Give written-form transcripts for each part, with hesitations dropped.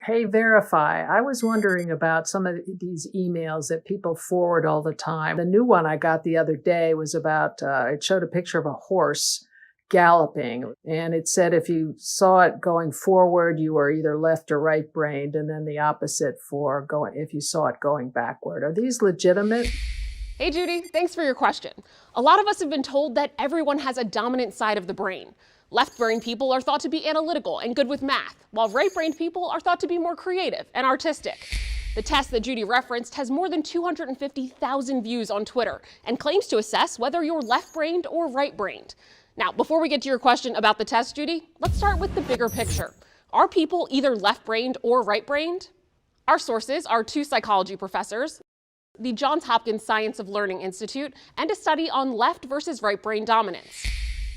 Hey, Verify. I was wondering about some of these emails that people forward all the time. The new one I got the other day was about, it showed a picture of a horse galloping, and it said if you saw it going forward, you were either left or right brained, and then the opposite for going if you saw it going backward. Are these legitimate? Hey Judy, thanks for your question. A lot of us have been told that everyone has a dominant side of the brain. Left-brained people are thought to be analytical and good with math, while right-brained people are thought to be more creative and artistic. The test that Judy referenced has more than 250,000 views on Twitter and claims to assess whether you're left-brained or right-brained. Now, before we get to your question about the test, Judy, let's start with the bigger picture. Are people either left-brained or right-brained? Our sources are two psychology professors, the Johns Hopkins Science of Learning Institute, and a study on left versus right brain dominance.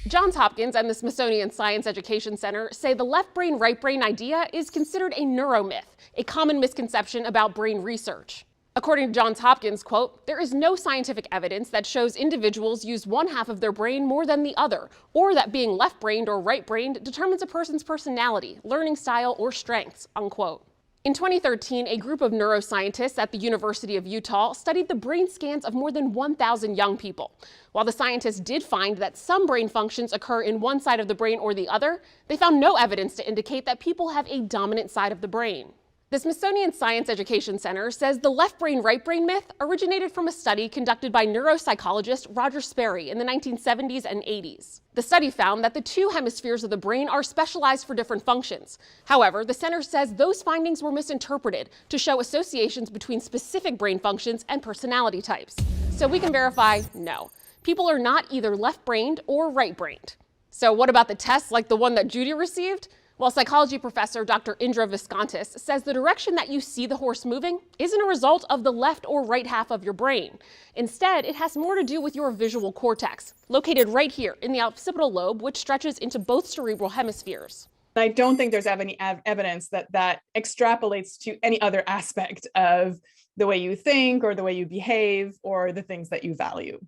Johns Hopkins and the Smithsonian Science Education Center say the left brain, right brain idea is considered a neuromyth, a common misconception about brain research. According to Johns Hopkins, quote, there is no scientific evidence that shows individuals use one half of their brain more than the other, or that being left-brained or right-brained determines a person's personality, learning style, or strengths, unquote. In 2013, a group of neuroscientists at the University of Utah studied the brain scans of more than 1,000 young people. While the scientists did find that some brain functions occur in one side of the brain or the other, they found no evidence to indicate that people have a dominant side of the brain. The Smithsonian Science Education Center says the left brain, right brain myth originated from a study conducted by neuropsychologist Roger Sperry in the 1970s and 80s. The study found that the two hemispheres of the brain are specialized for different functions. However, the center says those findings were misinterpreted to show associations between specific brain functions and personality types. So we can verify, no. People are not either left-brained or right-brained. So what about the tests like the one that Judy received? Well, psychology professor Dr. Indra Viskontas says the direction that you see the horse moving isn't a result of the left or right half of your brain. Instead, it has more to do with your visual cortex, located right here in the occipital lobe, which stretches into both cerebral hemispheres. I don't think there's any evidence that extrapolates to any other aspect of the way you think or the way you behave or the things that you value.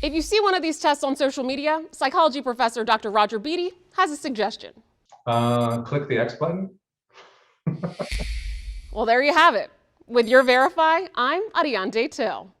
If you see one of these tests on social media, psychology professor Dr. Roger Beatty has a suggestion. Click the X button. Well, there you have it. With your Verify, I'm Ariane Till.